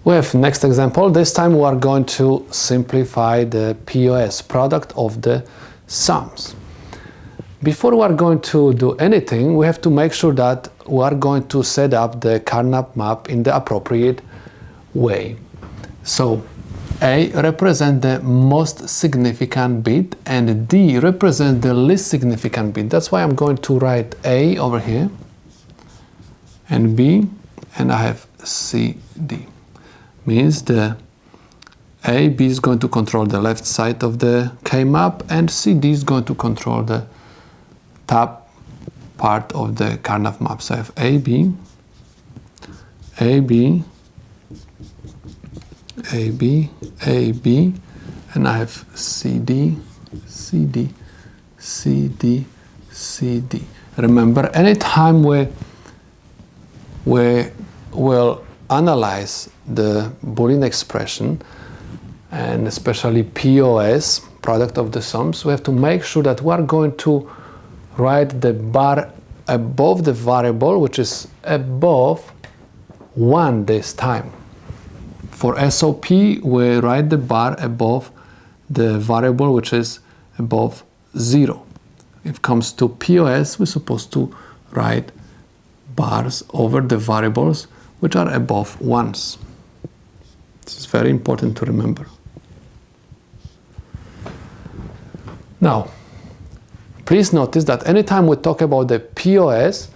We have next example. This time we are going to simplify the POS, product of the sums. Before we are going to do anything, we have to make sure that we are going to set up the Karnaugh map in the appropriate way. So A represents the most significant bit and D represents the least significant bit. That's why I'm going to write A over here and B, and I have C, D. Means the A, B is going to control the left side of the K-map and C, D is going to control the top part of the Karnaugh map. So I have A, B, A, B, A, B, A, B, and I have C, D, C, D, C, D, C, D. Remember, anytime we will analyze the Boolean expression, and especially POS, product of the sums, we have to make sure that we are going to write the bar above the variable, which is above 1 this time. For SOP, we write the bar above the variable, which is above 0. If it comes to POS, we're supposed to write bars over the variables which are above 1s. This is very important to remember. Now, please notice that anytime we talk about the POS,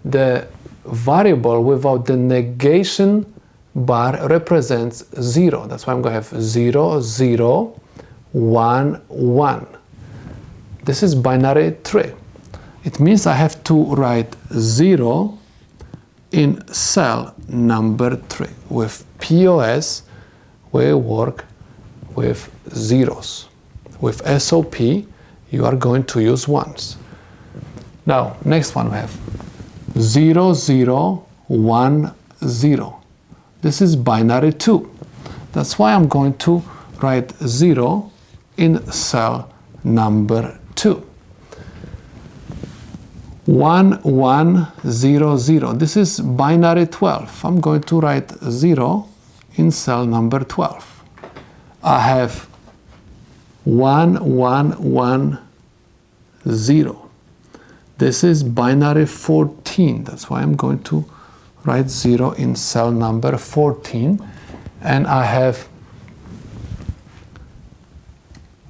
the variable without the negation bar represents 0. That's why I'm going to have 0, 0, 1, 1. This is binary tree. It means I have to write 0 in cell number 3. With POS, we work with zeros. With SOP, you are going to use 1s. Now, next one we have 0, 0, 1, 0. This is binary 2. That's why I'm going to write 0 in cell number 2. 1, 1, 0, 0. This is binary 12. I'm going to write 0 in cell number 12. I have 1, 1, 1, 0. This is binary 14. That's why I'm going to write 0 in cell number 14. And I have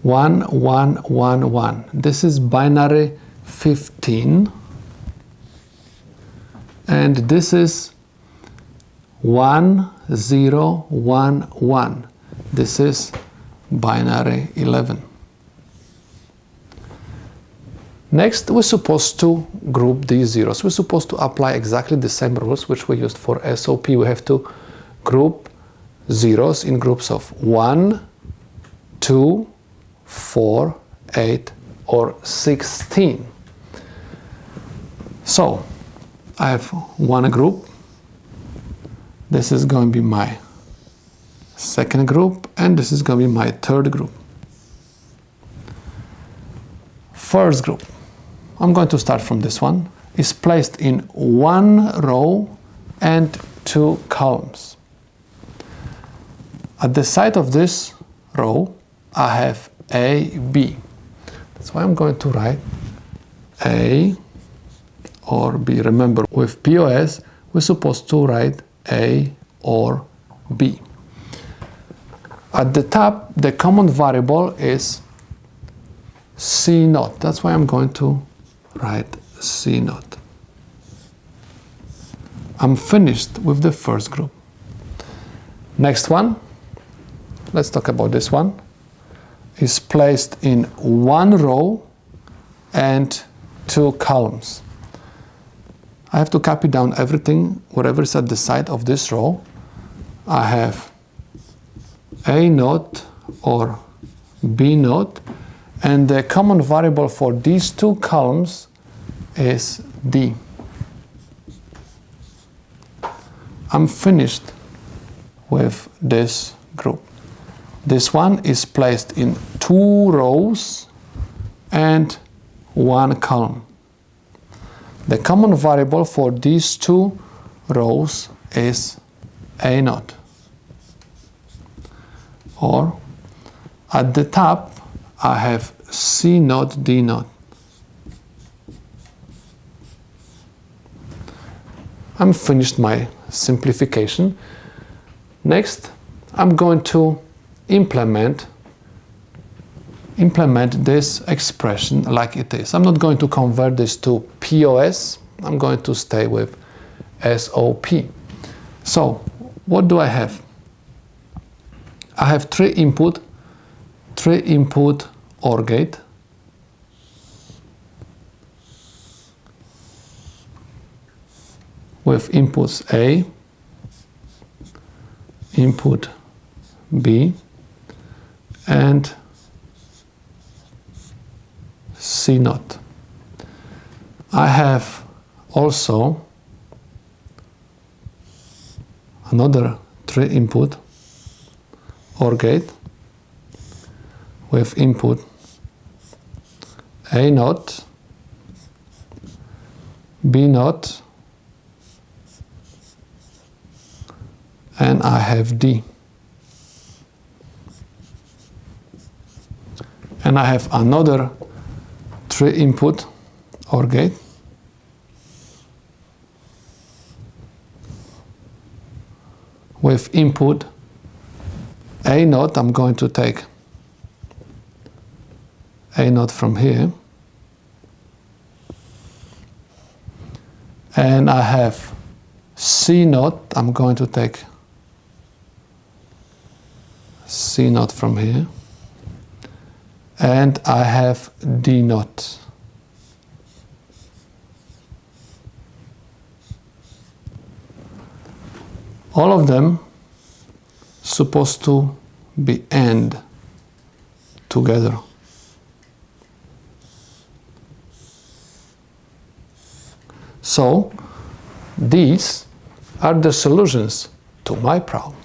1, 1, 1, 1. This is binary 15. And this is 1, 0, 1, 1. This is binary 11. Next, we're supposed to group these zeros. We're supposed to apply exactly the same rules which we used for SOP. We have to group zeros in groups of 1, 2, 4, 8, or 16. So, I have one group. This is going to be my second group, and this is going to be my third group. First group, I'm going to start from this one, is placed in 1 row and 2 columns. At the side of this row, I have A, B. That's why I'm going to write A or B. Remember, with POS, we're supposed to write A or B. At the top, the common variable is C naught. That's why I'm going to write C naught. I'm finished with the first group. Next one, let's talk about this one, is placed in 1 row and 2 columns. I have to copy down everything, whatever is at the side of this row. I have A naught or B naught, and the common variable for these 2 columns is D. I'm finished with this group. This one is placed in 2 rows and 1 column. The common variable for these 2 rows is A naught. or at the top I have C naught, D naught. I'm finished my simplification. Next, I'm going to implement this expression like it is. I'm not going to convert this to POS. I'm going to stay with SOP. So, what do I have? I have three input OR gate. With inputs A, input B, and C naught. I have also another 3 input OR gate with input A naught, B naught, and I have D. And I have another 3 input OR gate with input A naught. I'm going to take A naught from here, and I have C naught. I'm going to take C naught from here, and I have D naught. All of them supposed to be AND together. So these are the solutions to my problem.